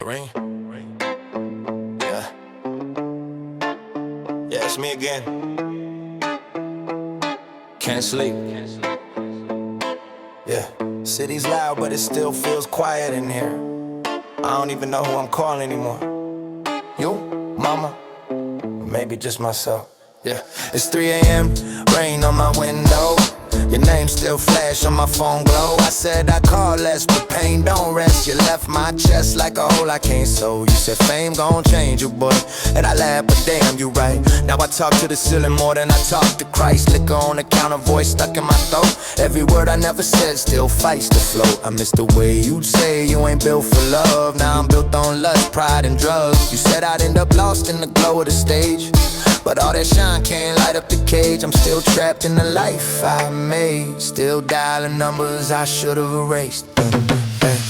Rain. Yeah. Yeah, it's me again. Can't sleep. Yeah. City's loud, but it still feels quiet in here. I don't even know who I'm calling anymore. You? Mama? Or maybe just myself. Yeah. It's 3 a.m., rain on my window. Your name still flash on my phone glow. I said I call less, but pain don't rest. You left my chest like a hole I can't sew. You said fame gon' change you, boy, and I laughed, but damn, you right. Now I talk to the ceiling more than I talk to Christ. Liquor on the counter, voice stuck in my throat. Every word I never said still fights to float. I miss the way you'd say you ain't built for love. Now I'm built on lust, pride, and drugs. You said I'd end up lost in the glow of the stage, but all that shine can't light up the cage. I'm still trapped in the life I made, still dialing numbers I should've erased.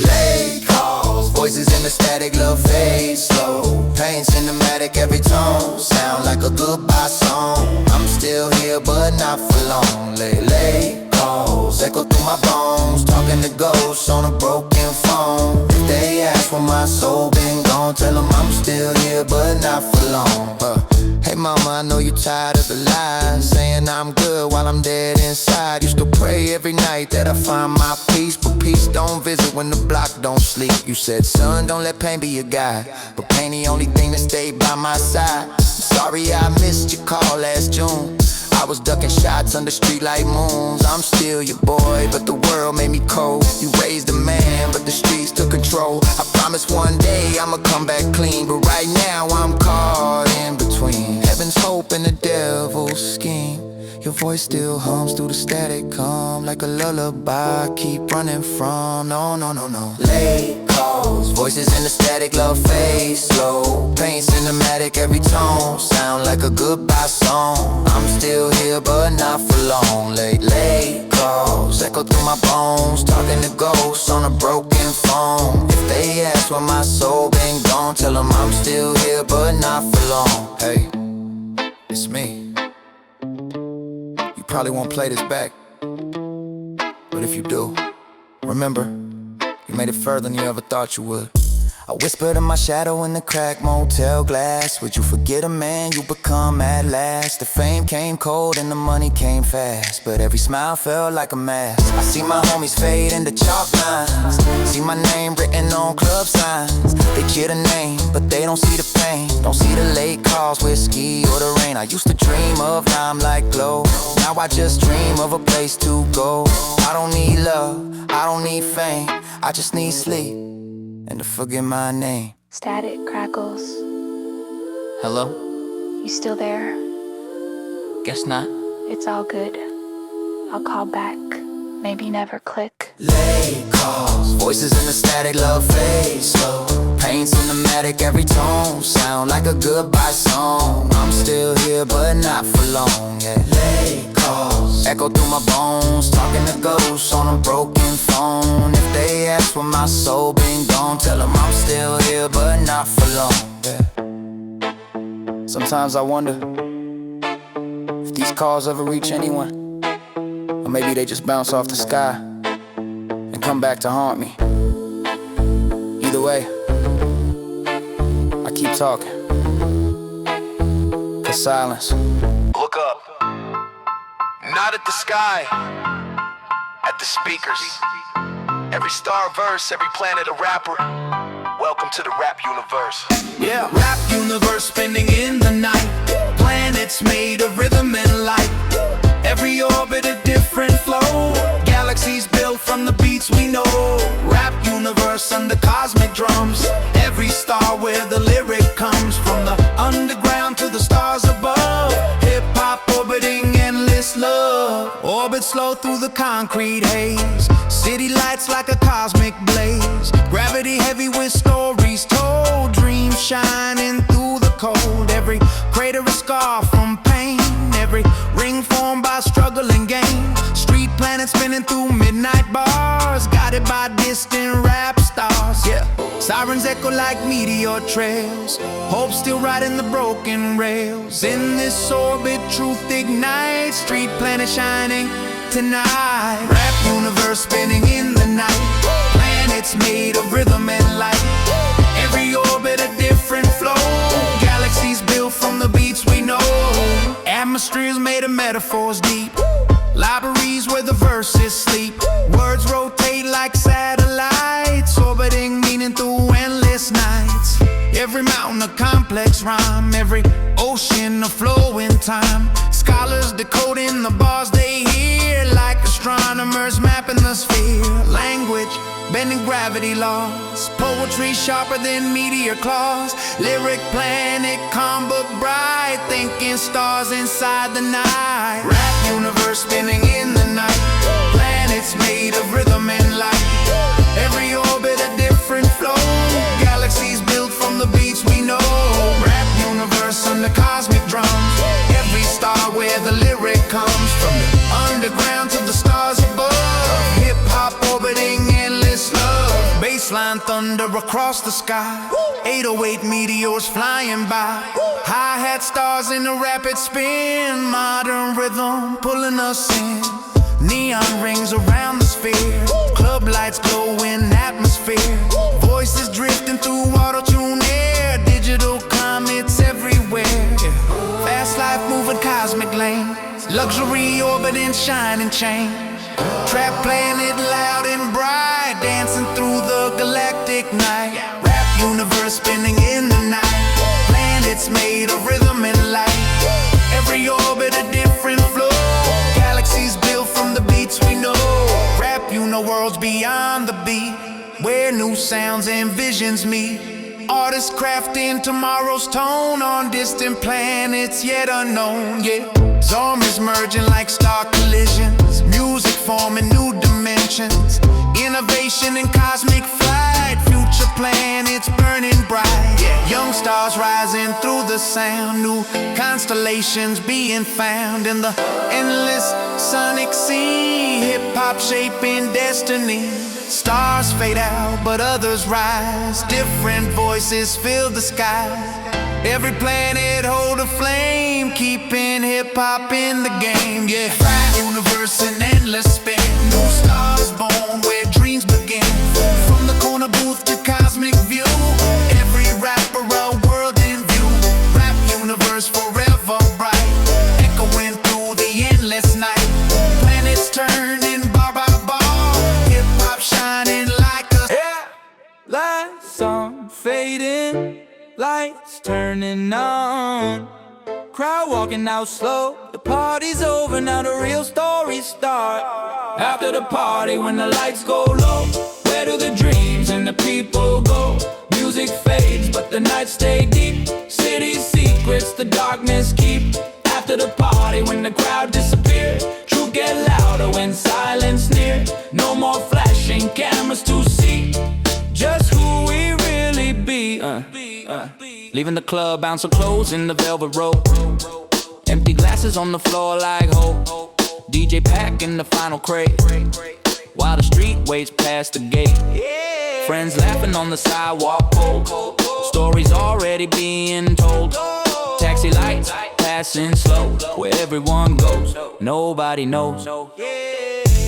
Late calls, voices in the static, love fades slow. Pain cinematic, every tone sound like a goodbye song. I'm still here, but not for long. Late calls echo through my bones, talking to ghosts on a broken phone. If they ask where my soul been gone, tell them I'm still here, but not for long. Hey mama, I know you tired of the lies, saying I'm good while I'm dead inside. Used to pray every night that I find my peace, but peace don't visit when the block don't sleep. You said, son, don't let pain be your guide, but pain the only thing that stayed by my side. I'm sorry I missed your call last June. I was ducking shots under streetlight moons. I'm still your boy, but the world made me cold. You raised a man, but the streets took control. I promise one day I'ma come back clean, but right now I'm caught in between heaven's hope and the devil's scheme. Your voice still hums through the static, calm like a lullaby I keep running from. No, no, no, no. Late calls, voices in the static, love fades slow. Pain cinematic, every tone sound like a goodbye song. I'm still here, but not for long. Late calls echo through my bones, talking to ghosts on a broken phone. If they ask where my soul been gone, tell them I'm still here, but not for long. Hey, it's me. Probably won't play this back, but if you do, remember, you made it further than you ever thought you would. I whispered in my shadow in the cracked motel glass. Would you forget a man you become at last? The fame came cold and the money came fast, but every smile felt like a mask. I see my homies fade into chalk lines, see my name written on club signs. They cheer the name, but they don't see the pain, don't see the late calls, whiskey or the rain. I used to dream of limelight glow, now I just dream of a place to go. I don't need love, I don't need fame, I just need sleep and to forget my name. Static crackles. Hello? You still there? Guess not. It's all good. I'll call back. Maybe never click. Late calls, voices in the static, love fades slow. Pain cinematic, every tone sound like a goodbye song. I'm still here, but not for long. Yeah. Late calls echo through my bones, talking to ghosts on a broken phone. If they ask where my soul been gone, tell them I'm still here, but not for long. Yeah. Sometimes I wonder if these calls ever reach anyone, or maybe they just bounce off the sky and come back to haunt me. Either way, I keep talking, 'cause silence. Look up, not at the sky, at the speakers. Every star verse, every planet a rapper. Welcome to the rap universe. Yeah, rap universe spinning in the night. Planets made of rhythm and light. Every orbit a different flow. Galaxies built from the beats we know. Rap universe under cosmic drums. Every star where the lyric comes from, the underground to the stars above. Hip-hop orbiting endless love. Orbit slow through the concrete haze. City lights like a cosmic blaze. Gravity heavy with stories told. Dreams shining through the cold. Every crater a scar from pain. Every ring formed by struggle and gain. Street planets spinning through midnight bars, guided by distant rap stars. Yeah, sirens echo like meteor trails. Hope still riding the broken rails. In this orbit, truth ignites. Street planet shining tonight. Rap universe spinning in the night. Planets made of rhythm and light. Every hours deep. Libraries where the verses sleep. Words rotate like satellites, orbiting meaning through endless nights. Every mountain a complex rhyme, every ocean a flow in time. Scholars decoding the bars they hear, like astronomers mapping the sphere. Language bending gravity laws, poetry sharper than meteor claws. Lyric planet calm but bright, thinking stars inside the night. Rap universe spinning in the night, planets made of rhythm and light. Every orbit a different flow, galaxies built from the beats we know. Rap universe under cosmic drums, every star where the lyric comes from. The underground to the stars above, hip-hop orbiting endless love. Baseline thunder across the sky, 808 meteors flying by. Hi-hat stars in a rapid spin, modern rhythm pulling us in. Neon rings around the sphere, club lights glow in atmosphere. Voices drifting through auto-tune air, digital comets everywhere. Fast life moving cosmic lanes, luxury orbiting shining chain. Trap planet loud and bright, dancing through the galactic night. Rap universe spinning in the night, planets made of rhythm and light. Every orbit a different flow, galaxies built from the beats we know. Rap worlds beyond the beat, where new sounds and visions meet. Artists crafting tomorrow's tone on distant planets yet unknown. Yeah, genres merging like star collisions, music forming new dimensions. Innovation in cosmic flight, future planets burning bright. Yeah, young stars rising through the sound, new constellations being found in the endless sonic sea. Hip-hop shaping destiny. Stars fade out, but others rise. Different voices fill the sky. Every planet hold a flame, keeping hip-hop in the game. Yeah, universe in endless spin. New stars born where dreams begin. From the corner booth to cosmic view, every rapper a world in view. Rap universe forever bright, echoing through the endless night. Planets turning bar by bar, hip-hop shining like a lights on, fading, lights turning on. Crowd walking out slow, the party's over, now the real stories start. After the party, when the lights go low, where do the dreams and the people go? Music fades, but the nights stay deep. City secrets, the darkness keep. After the party, when the crowd disappears, truth get louder when silence near. No more flashing cameras to see just who we really be. Leaving the club, bouncing clothes in the velvet rope. Empty glasses on the floor like hope. DJ packing the final crate, while the street waits past the gate. Friends laughing on the sidewalk pole, stories already being told. Taxi lights passing slow, where everyone goes, nobody knows.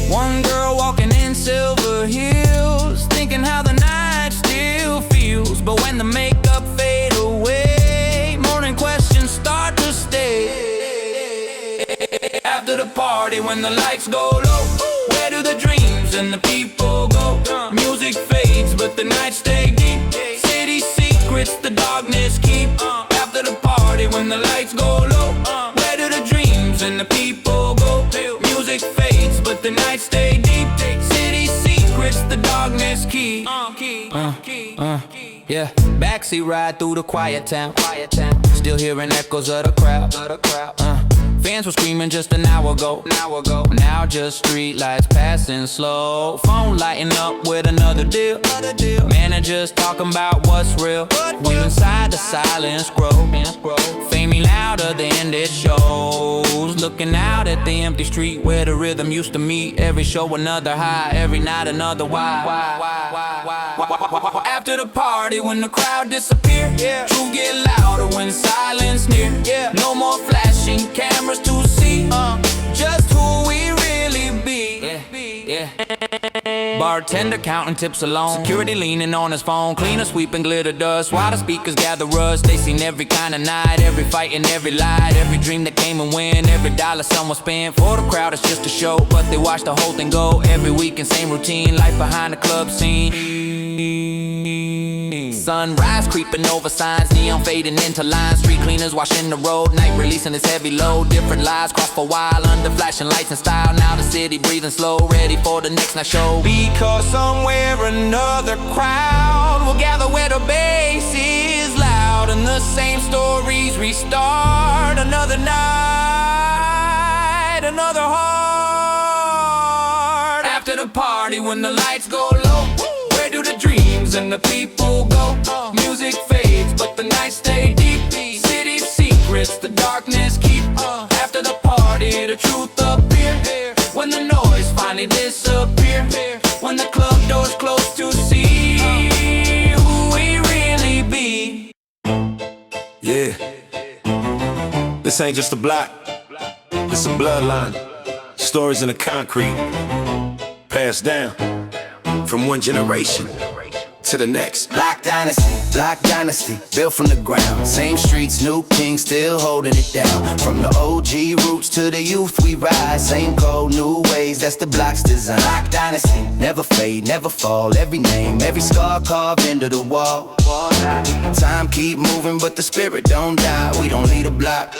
One girl walking in silver heels, thinking how the night still feels. But when the makeup fade away, morning questions start to stay. After the party, when the lights go low, where do the dreams and the people go? Music fades, but the nights stay deep. City secrets, the darkness keep. After the party, when the lights go low, where do the dreams and the people go? Music fades, but the nights stay deep. City secrets, the darkness keep. Yeah, backseat ride through the quiet town. Still hearing echoes of the crowd. Fans were screaming just an hour ago. Now just street lights passing slow. Phone lighting up with another deal. Managers talking about what's real. We inside the silence grow. Faming louder than it shows. Looking out at the empty street where the rhythm used to meet. Every show another high, every night another why. After the party, when the crowd disappear, truth get louder when silence near. No more flashing cameras to see just who we really be. Bartender counting tips alone. Security leaning on his phone. Cleaner sweeping glitter dust while the speakers gather rust. They seen every kind of night, every fight and every lie, every dream that came and went, every dollar someone spent. For the crowd it's just a show, but they watch the whole thing go. Every weekend same routine, life behind the club scene. Sunrise creeping over signs, neon fading into lines. Street cleaners washing the road, night releasing its heavy load. Different lives cross for a while under flashing lights and style. Now the city breathing slow, ready for the next night show. Because somewhere another crowd will gather where the bass is loud, and the same stories restart. Another night, another heart. After the party when the lights go low, where do the dreams and the people go? Music fades, but the nights stay deep. City secrets, the darkness keep. After the party, the truth appear. When the noise finally disappear. When the club doors close to see who we really be. Yeah, this ain't just a block, it's a bloodline. Stories in the concrete, passed down from one generation to the next. Black dynasty, built from the ground. Same streets, new king still holding it down. From the OG roots to the youth we rise. Same code, new ways, that's the block's design. Black dynasty, never fade, never fall. Every name, every scar carved into the wall. Time keep moving, but the spirit don't die. We don't need a block,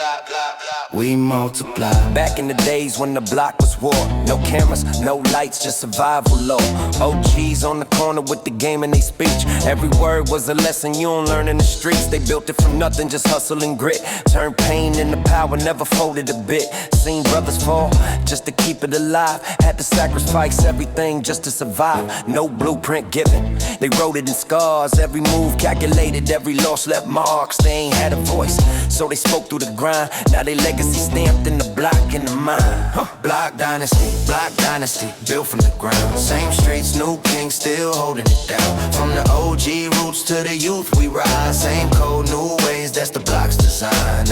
we multiply. Back in the days when the block was war, no cameras, no lights, just survival low. OGs on the corner with the game and they speech. Every word was a lesson you don't learn in the streets. They built it from nothing, just hustle and grit. Turned pain into power, never folded a bit. Seen brothers fall just to keep it alive. Had to sacrifice everything just to survive. No blueprint given, they wrote it in scars. Every move calculated, every loss left marks. They ain't had a voice, so they spoke through the grind. Now they legacy stamped in the block in the mind. Block dynasty, built from the ground. Same streets, new king still holding it down. From the OG roots to the youth we rise. Same code, new ways, that's the block's design.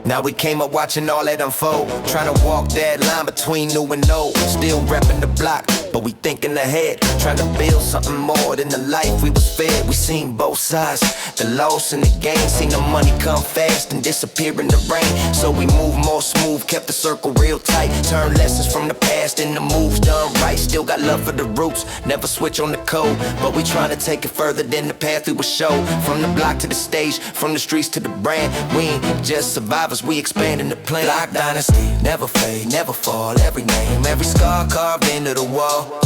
Now we came up watching all that unfold, trying to walk that line between new and old. Still repping the block, but we thinking ahead, trying to build something more than the life we was fed. We seen both sides, the loss and the gain. Seen the money come fast and disappear in the rain. So we moved more smooth, kept the circle real tight. Turned lessons from the past into moves done right. Still got love for the roots, never switch on the code. But we trying to take it further than the path we was showed. From the block to the stage, from the streets to the brand. We ain't just survivors, we expanding the plan. Block dynasty, never fade, never fall. Every name, every scar carved into the wall.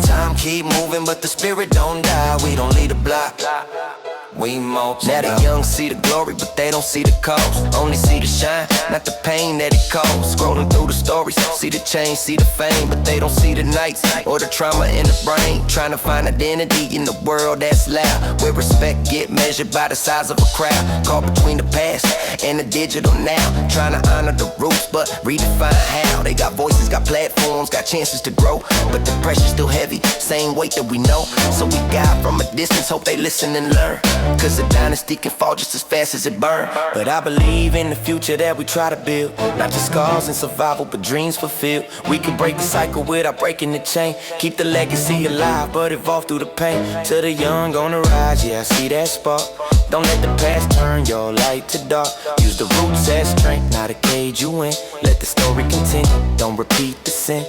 Time keep moving, but the spirit don't die. We don't leave the block, we multiply. Now the young see the glory, but they don't see the cost. Only see the shine, not the pain that it caused. Scrolling through the stories, see the change, see the fame, but they don't see the nights or the trauma in the brain. Trying to find identity in the world that's loud, where respect get measured by the size of a crowd. Caught between the past and the digital now. Trying to honor the roots, but redefine how. They got voices, got platforms, got chances to grow, but the pressure's still heavy, same weight that we know. So we guide from a distance, hope they listen and learn. Cause a dynasty can fall just as fast as it burn. But I believe in the future that we try to build, not just scars and survival, but dreams fulfilled. We can break the cycle without breaking the chain. Keep the legacy alive, but evolve through the pain. To the young on the rise, yeah, I see that spark. Don't let the past turn your light to dark. Use the roots as strength, not a cage you in. Let the story continue, don't repeat the sin.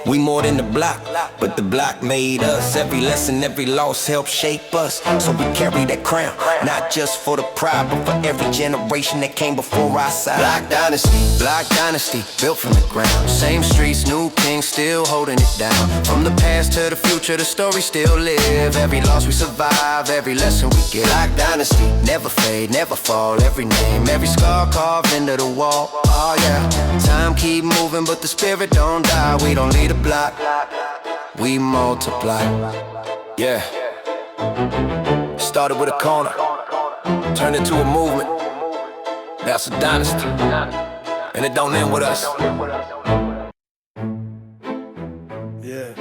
We more than the block, but the block made us. Every lesson, every loss helped shape us. So we carry that crown, not just for the pride, but for every generation that came before our side. Black dynasty, built from the ground. Same streets, new king still holding it down. From the past to the future, the story still live. Every loss we survive, every lesson we get. Black dynasty, never fade, never fall. Every name, every scar carved into the wall. Oh yeah, time keep moving, but the spirit don't die. We don't leave the block, we multiply. Yeah. Started with a corner, turned into a movement. That's a dynasty, and it don't end with us. Yeah.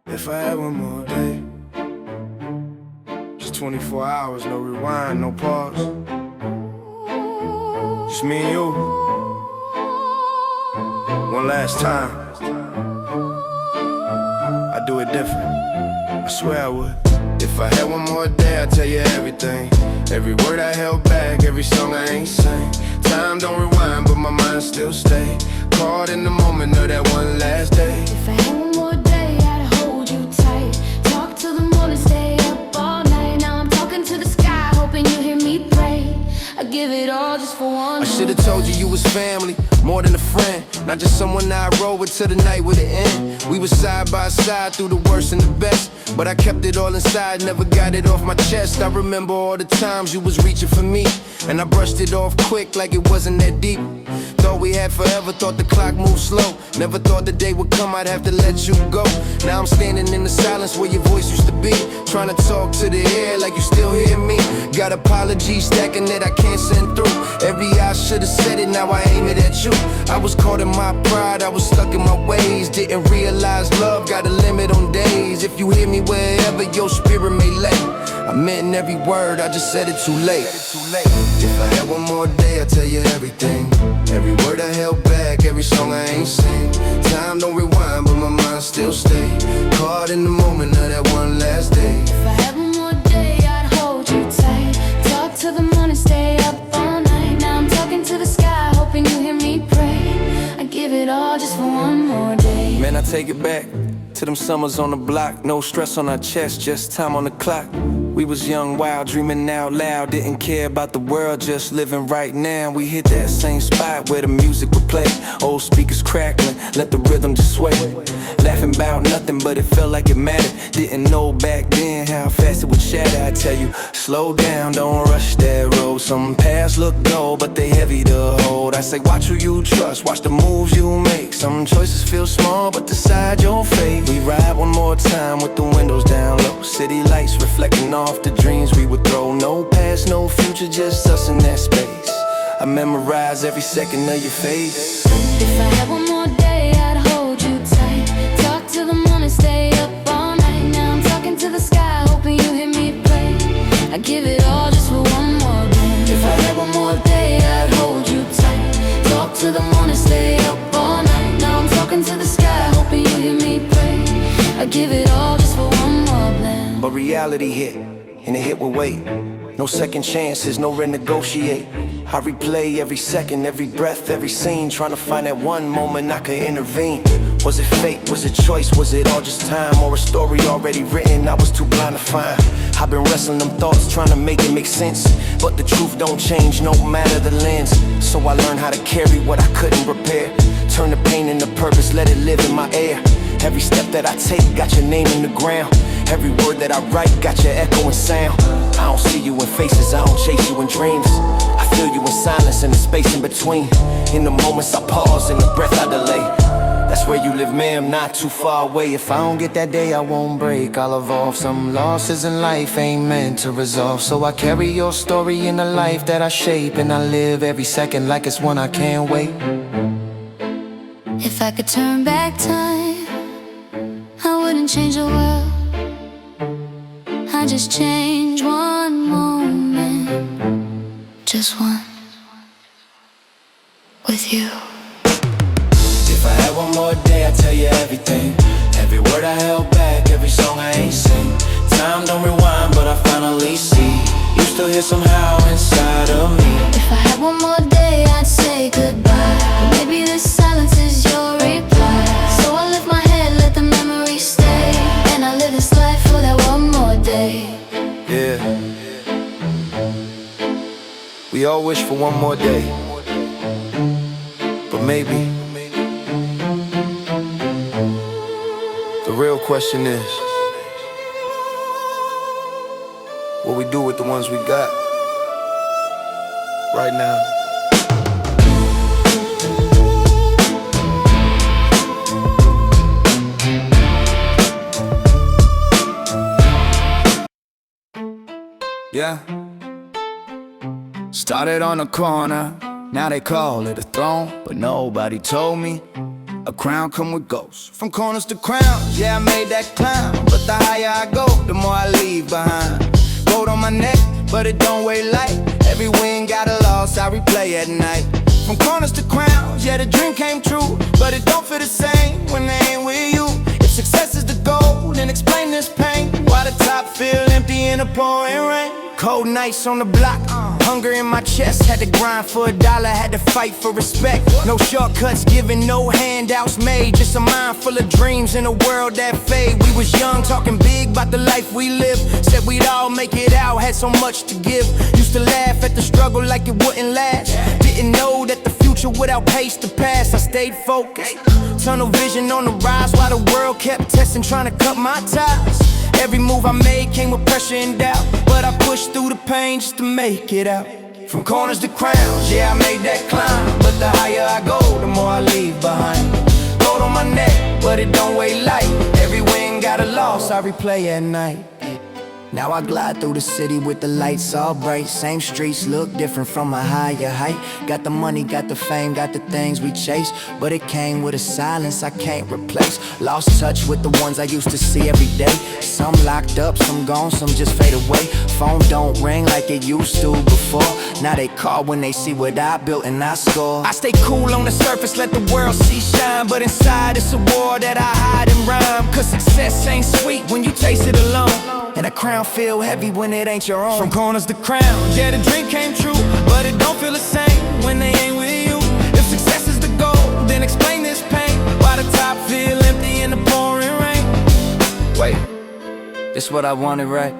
If I had one more day, just 24 hours, no rewind, no pause. Just me and you. One last time. do it different. I swear I would. If I had one more day, I'd tell you everything. Every word I held back, every song I ain't sang. Time don't rewind, but my mind still stay caught in the moment of that one last day. If I had one more day, I'd hold you tight. Talk till the morning, stay up all night. Now I'm talking to the sky, hoping you hear me pray. I give it all just for one. I should've told you you was family, more than a friend. Not just someone I rode with till the night would end. We were side by side through the worst and the best, but I kept it all inside, never got it off my chest. I remember all the times you was reaching for me, and I brushed it off quick like it wasn't that deep. Thought we had forever, thought the clock moved slow. Never thought the day would come I'd have to let you go. Now I'm standing in the silence where your voice used to be, trying to talk to the air like you still hear me. Got apologies stacking that I can't send through. Every I should've said it, now I aim it at you. I was caught in my pride, I was stuck in my ways. Didn't realize love got a limit on days. If you hear me wherever your spirit may lay, I meant every word, I just said it too late. If I had one more day, I'd tell you everything. Every word I held back, every song I ain't sing. Time don't rewind, but my mind still stay caught in the moment of that one last day. If I had one more day, I'd hold you tight. Talk till the morning, stay up all night. Now I'm talking to the sky, hoping you hear me pray. I give it all just for one more day. Man, I take it back to them summers on the block. No stress on our chest, just time on the clock. We was young, wild, dreaming out loud. Didn't care about the world, just living right now. We hit that same spot where the music would play. Old speakers crackling, let the rhythm just sway. Laughing about nothing, but it felt like it mattered. Didn't know back then how fast it would shatter. I tell you, slow down, don't rush that road. Some paths look gold, but they heavy to hold. I say, watch who you trust, watch the moves you make. Some choices feel small, but decide your fate. We ride one more time with the windows down low. City lights reflecting off the dreams we would throw. No past, no future, just us in that space. I memorize every second of your face. If I had one more day, I'd hold you tight. Talk till the morning, stay up all night. Now I'm talking to the sky, hoping you hear me pray. I give it all just for one more day. If I had one more day, I'd hold you tight. Talk till the morning, stay up all night. Now I'm talking to the sky, hoping you hear me pray. I give it all just for one more blend. But reality hit, and it hit with weight. No second chances, no renegotiate. I replay every second, every breath, every scene, trying to find that one moment I could intervene. Was it fate, was it choice, was it all just time? Or a story already written, I was too blind to find. I've been wrestling them thoughts, trying to make it make sense. But the truth don't change, no matter the lens. So I learned how to carry what I couldn't repair. Turn the pain into purpose, let it live in my air. Every step that I take got your name in the ground. Every word that I write got your echoing sound. I don't see you in faces, I don't chase you in dreams. I feel you in silence and the space in between. In the moments I pause and the breath I delay. That's where you live, ma'am, not too far away. If I don't get that day, I won't break, I'll evolve. Some losses in life ain't meant to resolve. So I carry your story in the life that I shape, and I live every second like it's one I can't wait. If I could turn back time, I wouldn't change the world. I just change one moment, just one, with you. If I had one more day, I'd tell you everything. Every word I held back, every song I ain't sing. Time don't rewind, but I finally see you still here somehow inside of me. If I had one more day, I'd say goodbye. But maybe this silence is your reply. So I lift my head, let the memory stay, and I live this life for that one more day. Yeah. We all wish for one more day, but maybe the real question is, what we do with the ones we got right now. Yeah. Started on a corner, now they call it a throne. But nobody told me a crown come with ghosts. From corners to crowns, yeah, I made that climb. But the higher I go, the more I leave behind. Gold on my neck, but it don't weigh light. Every win got a loss, I replay at night. From corners to crowns, yeah, the dream came true. But it don't feel the same when they ain't with you. It's success is the goal, then explain this pain. Why the top feel empty in the pouring rain? Cold nights on the block, hunger in my chest. Had to grind for $1, had to fight for respect. No shortcuts given, no handouts made. Just a mind full of dreams in a world that fade. We was young, talking big about the life we live. Said we'd all make it out, had so much to give. Used to laugh at the struggle like it wouldn't last. Didn't know that the future would outpace the past. I stayed focused, tunnel vision on the rise, while the world kept testing, trying to cut my ties. Every move I made came with pressure and doubt, but I pushed through the pain just to make it out. From corners to crowns, yeah, I made that climb. But the higher I go, the more I leave behind. Gold on my neck, but it don't weigh light. Every win got a loss, I replay at night. Now I glide through the city with the lights all bright. Same streets look different from a higher height. Got the money, got the fame, got the things we chase, but it came with a silence I can't replace. Lost touch with the ones I used to see every day. Some locked up, some gone, some just fade away. Phone don't ring like it used to before. Now they call when they see what I built and I score. I stay cool on the surface, let the world see shine, but inside it's a war that I hide and rhyme. Cause success ain't sweet when you taste it alone, and a crown feel heavy when it ain't your own. From corners to crowns, yeah, the dream came true, but it don't feel the same when they ain't with you. If success is the goal, then explain this pain. Why the top feel empty in the pouring rain? Wait, this what I wanted, right?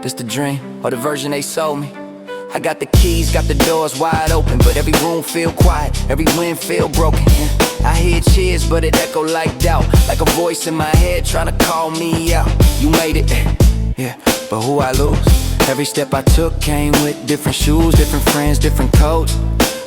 This the dream, or the version they sold me. I got the keys, got the doors wide open, but every room feel quiet, every wind feel broken. I hear cheers, but it echo like doubt, like a voice in my head trying to call me out. You made it, yeah, but who I lose? Every step I took came with different shoes, different friends, different codes,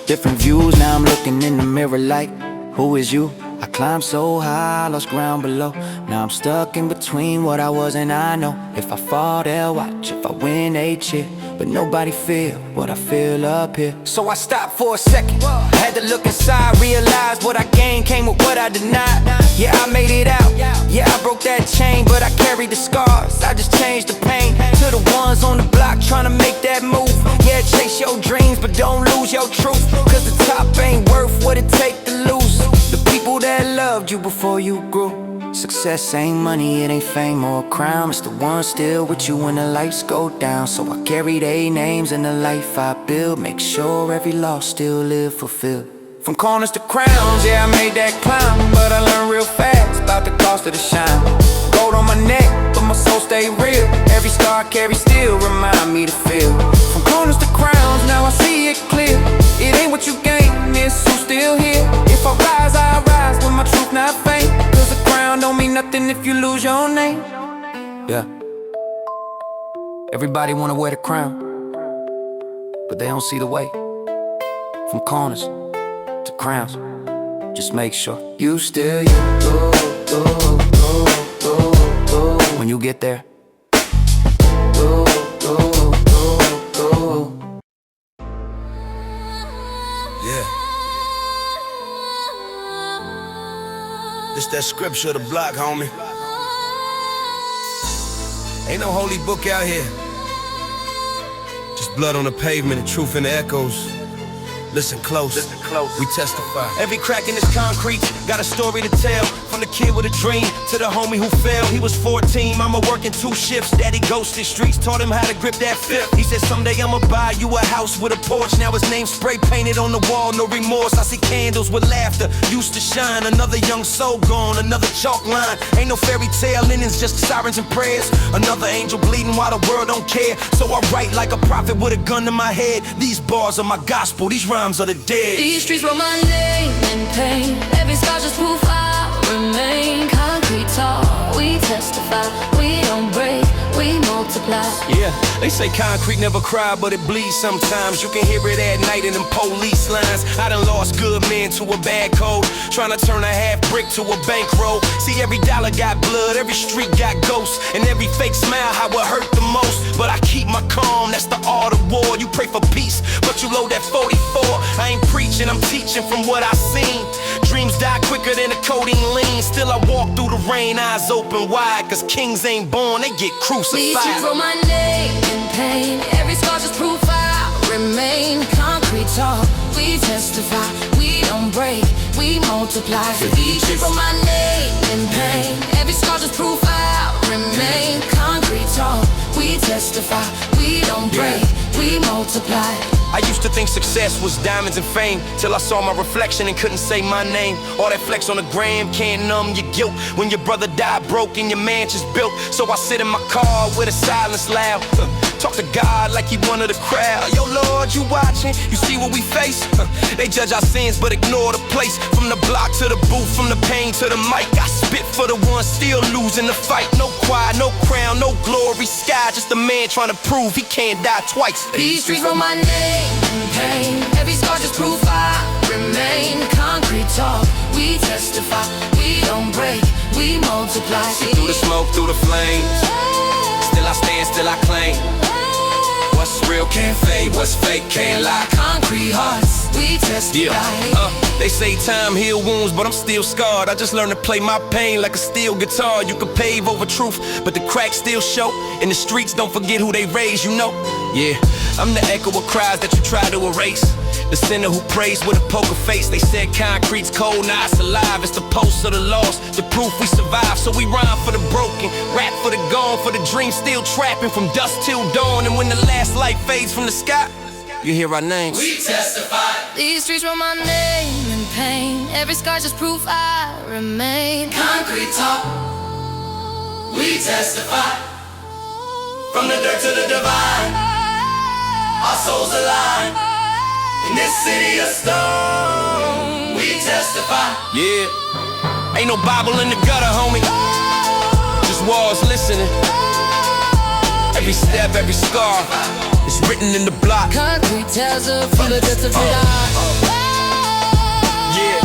different views. Now I'm looking in the mirror like, who is you? I climbed so high, lost ground below. Now I'm stuck in between what I was and I know. If I fall, they'll watch. If I win, they cheer. But nobody feel what I feel up here. So I stopped for a second, had to look inside, realize what I gained came with what I denied. Yeah, I made it out, yeah, I broke that chain, but I carried the scars. I just changed the pain to the ones on the block trying to make that move. Yeah, chase your dreams, but don't lose your truth, cause the top ain't worth what it take to lose the people that loved you before you grew. Success ain't money, it ain't fame or a crown. It's the one still with you when the lights go down. So I carry their names in the life I build. Make sure every loss still live fulfilled. From corners to crowns, yeah, I made that climb, but I learned real fast about the cost of the shine. Gold on my neck, but my soul stay real. Every scar I carry still remind me to feel. From corners to crowns, now I see it clear. It ain't what you gain, it's who's still here. If I rise, I rise with my truth not fame. Cause a crown don't mean nothing if you lose your name. Yeah, everybody wanna wear the crown, but they don't see the way. From corners to crowns, just make sure you still you. When you get there, Yeah. This that scripture of the block, homie. Ain't no holy book out here, just blood on the pavement and truth in the echoes. Listen close, we testify. Every crack in this concrete got a story to tell. From the kid with a dream to the homie who failed. He was 14, mama working 2 shifts. Daddy ghosted streets, taught him how to grip that fifth. He said someday I'ma buy you a house with a porch. Now his name spray painted on the wall, no remorse. I see candles with laughter, used to shine. Another young soul gone, another chalk line. Ain't no fairy tale endings, just sirens and prayers. Another angel bleeding while the world don't care. So I write like a prophet with a gun to my head. These bars are my gospel, these rhymes are the dead. These streets wrote my name in pain. Every scar just proof I remain. Concrete talk, we testify. We don't break, we multiply. Yeah, they say concrete never cry, but it bleeds sometimes. You can hear it at night in them police lines. I done lost good men to a bad code, trying to turn a half brick to a bankroll. See, every dollar got blood, every street got ghosts, and every fake smile, how it hurt the most. But I keep my calm, that's the art of war. You pray for peace, but you load that 44. I ain't preaching, I'm teaching from what I seen. Dreams die quicker than a codeine lean. Still I walk through the rain, eyes open wide, cause kings ain't born, they get crucified. These streets wrote my name in pain. Every scar just proof I remain. Concrete talk, we testify. We don't break, we multiply. These streets wrote my name in pain. Every scar just proof I remain. Concrete talk, we testify. We don't break, we multiply. I used to think success was diamonds and fame, till I saw my reflection and couldn't say my name. All that flex on the gram can't numb your guilt when your brother died broke and your mansion's built. So I sit in my car with a silence loud, talk to God like he one of the crowd. Yo Lord, you watching, you see what we face. They judge our sins but ignore the place. From the block to the booth, from the pain to the mic, I spit for the ones still losing the fight. No choir, no crown, no glory sky, just a man trying to prove he can't die twice. These streets wrote my name in pain. Every scar just proof I remain. Concrete talk, we testify. We don't break, we multiply. Through the smoke, through the flames, still I stand, still I claim. What's real can't fade, what's fake can't lie. Concrete hearts, we testify. They say time heal wounds, but I'm still scarred. I just learned to play my pain like a steel guitar. You can pave over truth, but the cracks still show. In the streets, don't forget who they raised, you know. Yeah, I'm the echo of cries that you try to erase. The sinner who prays with a poker face. They said concrete's cold, now it's alive. It's the pulse of the lost, the proof we survive. So we rhyme for the broken, rap for the gone, for the dream still trapping from dusk till dawn. And when the last light fades from the sky, you hear our names. We testify. These streets wrote my name in pain. Every scar just proof I remain. Concrete talk, we testify. From the dirt to the divine, our souls align. In this city of stone, we testify. Yeah, ain't no Bible in the gutter, homie. Just walls listening. Every step, every scar, it's written in the block. Concrete tells her from the depths of the dark. Yeah,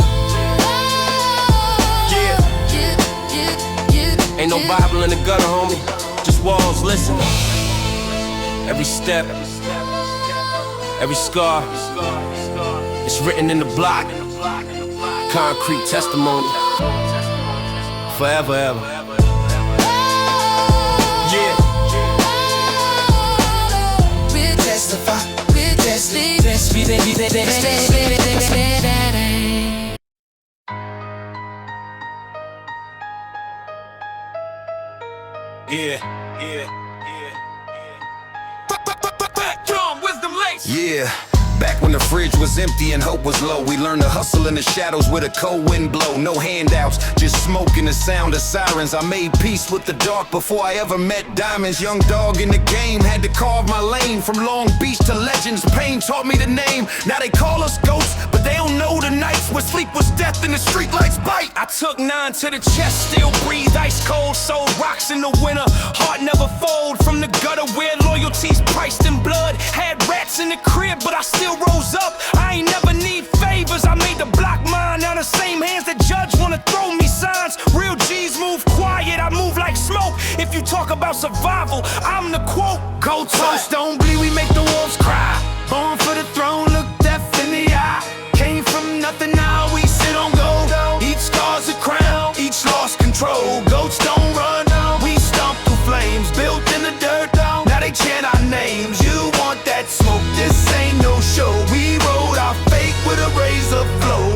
yeah. Ain't no Bible in the gutter, homie. Just walls listening. Every step, every scar, it's written in the block. Concrete testimony, forever, ever. Yeah. We testify. We testify. Yeah, back when the fridge was empty and hope was low, we learned to hustle in the shadows with a cold wind blow. No handouts, just smoke and the sound of sirens. I made peace with the dark before I ever met diamonds. Young dog in the game, had to carve my lane. From Long Beach to legends, pain taught me the name. Now they call us ghosts, but they don't know the nights where sleep was death and the street lights bite. I took 9 to the chest, still breathe ice cold. Sold rocks in the winter, heart never fold. From the gutter where loyalty's priced in blood. Had rats in the crib, but I still rose up. I ain't never need favors, I made the block mine. Now the same hands that judge wanna throw me signs. Real G's move quiet, I move like smoke. If you talk about survival, I'm the quote. Cold toast, don't bleed, we make the wolves cry. Born for the throne, look death in the eye. Came from nothing, now we sit on gold. Each scar's a crown, each lost control. Goats don't run, we stomp through flames. Built in the dirt, now they chant our names. You want that smoke, this ain't no show. We rode our fate with a razor flow.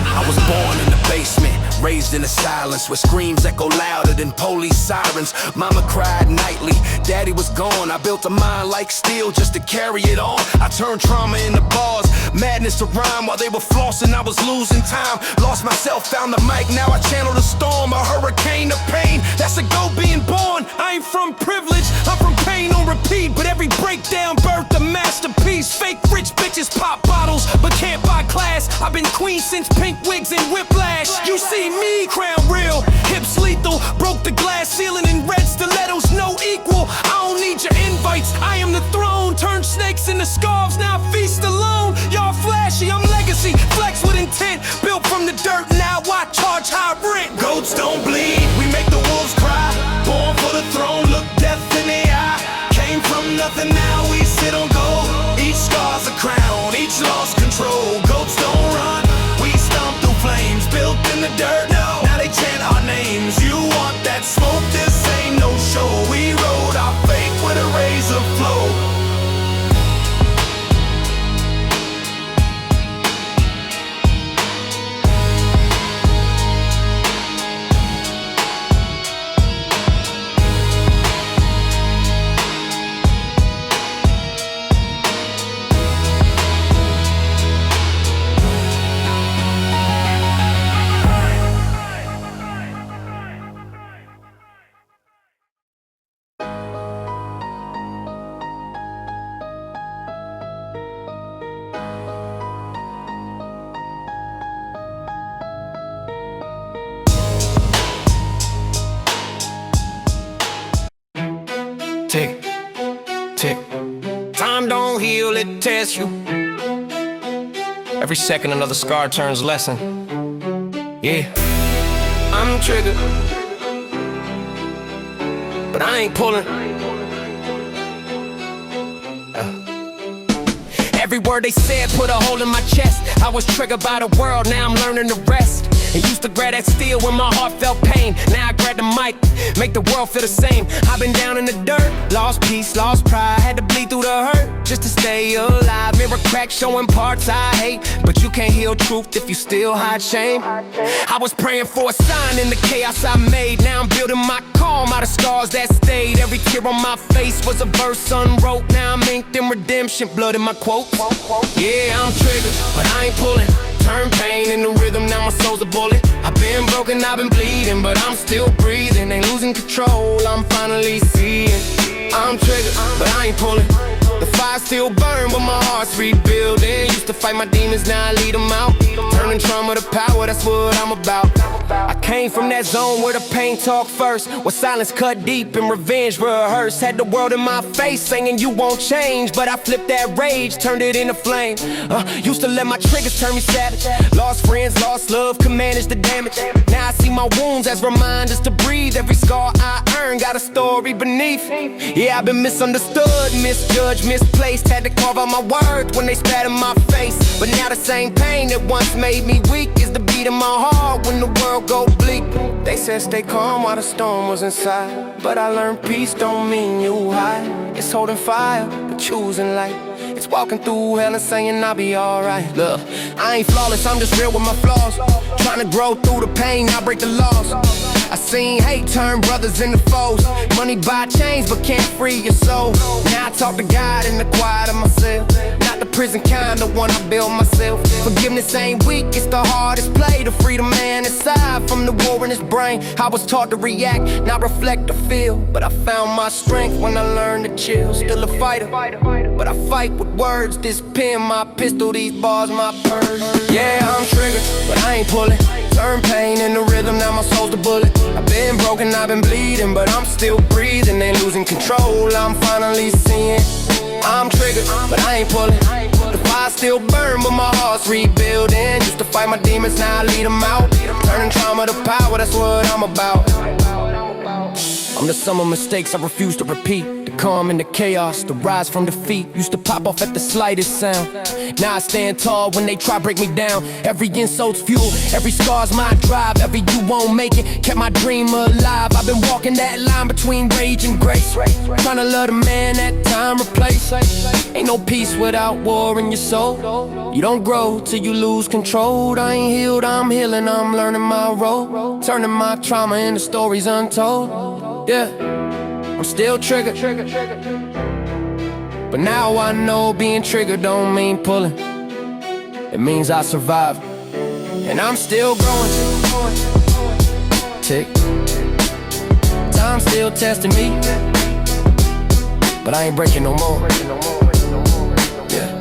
I was born in the basement, raised in the silence, where screams echo louder than police sirens. Mama cried nightly, daddy was gone. I built a mind like steel just to carry it on. I turned trauma into bars, madness to rhyme. While they were flossing, I was losing time. Lost myself, found the mic, now I channel the storm. A hurricane of pain, that's a go being born. I ain't from privilege, I'm from pain on repeat. But every breakdown birthed a masterpiece. Fake rich bitches pop bottles, but can't buy class. I've been queen since pink wigs and whiplash. You see me, crown real, hips lethal. Broke the glass ceiling in red stilettos, no equal. I don't need your invites, I am the throne. Turned snakes into scarves, now I feast alone. Y'all flashy, I'm legacy, flex with intent. Built from the dirt, now I charge high rent. Goats don't bleed, we make the wolves cry. Born for the throne, look death in the eye. Came from nothing, now we sit on gold. Each scar's a crown, each lost control. Goats don't run, we stomp through flames. Built in the dirt, now they chant our names. You want that smoke, this ain't no show. We rode our fate with a razor flow. Tick. Time don't heal, it tests you. Every second another scar turns lesson. Yeah, I'm triggered, but I ain't pulling. Every word they said put a hole in my chest. I was triggered by the world, now I'm learning the rest. I used to grab that steel when my heart felt pain. Now I grab the mic, make the world feel the same. I've been down in the dirt, lost peace, lost pride. Had to bleed through the hurt just to stay alive. Mirror crack showing parts I hate, but you can't heal truth if you still hide shame. I was praying for a sign in the chaos I made. Now I'm building my calm out of scars that stayed. Every tear on my face was a verse unwrote. Now I'm inked in redemption, blood in my quotes. Yeah, I'm triggered, but I ain't pulling. Turn pain into rhythm, now my soul's a bullet. I've been broken, I've been bleeding, but I'm still breathing. Ain't losing control, I'm finally seeing. I'm triggered, but I ain't pulling. The fire still burn, but my heart's rebuilding. Used to fight my demons, now I lead them out. Turning trauma to power, that's what I'm about. I came from that zone where the pain talked first, where silence cut deep and revenge rehearsed. Had the world in my face saying you won't change, but I flipped that rage, turned it into flame. Used to let my triggers turn me savage. Lost friends, lost love, could manage the damage. Now I see my wounds as reminders to breathe. Every scar I earned got a story beneath. Yeah, I've been misunderstood, misjudged, misplaced. Had to carve out my words when they spat in my face. But now the same pain that once made me weak is the beat in my heart when the world go bleak. They said stay calm while the storm was inside, but I learned peace don't mean you hide. It's holding fire, but choosing light. It's walking through hell and saying I'll be alright. Look, I ain't flawless, I'm just real with my flaws. Trying to grow through the pain, I break the laws. I seen hate turn brothers into foes. Money buy chains but can't free your soul. Now I talk to God in the quiet of myself. Not the prison kind, the one I built myself. Forgiveness ain't weak, it's the hardest play. To free the man inside from the war in his brain. I was taught to react, not reflect or feel. But I found my strength when I learned to chill. Still a fighter, but I fight with words. This pen, my pistol, these bars, my purse. Yeah, I'm triggered, but I ain't pulling. Turn pain into rhythm, now my soul's the bullet. I've been broken, I've been bleeding, but I'm still breathing. Ain't losing control, I'm finally seeing. I'm triggered, but I ain't pulling. The fire still burn, but my heart's rebuilding. Used to fight my demons, now I lead them out. Turning trauma to power, that's what I'm about. I'm the sum of mistakes I refuse to repeat. The calm in the chaos, the rise from defeat. Used to pop off at the slightest sound. Now I stand tall when they try break me down. Every insult's fuel, every scar's my drive. Every you won't make it, kept my dream alive. I've been walking that line between rage and grace. Trying to love the man that time replaced. Ain't no peace without war in your soul. You don't grow till you lose control. I ain't healed, I'm healing, I'm learning my role. Turning my trauma into stories untold. Yeah, I'm still triggered, but now I know being triggered don't mean pulling. It means I survived, and I'm still growing. Tick, time still testing me, but I ain't breaking no more.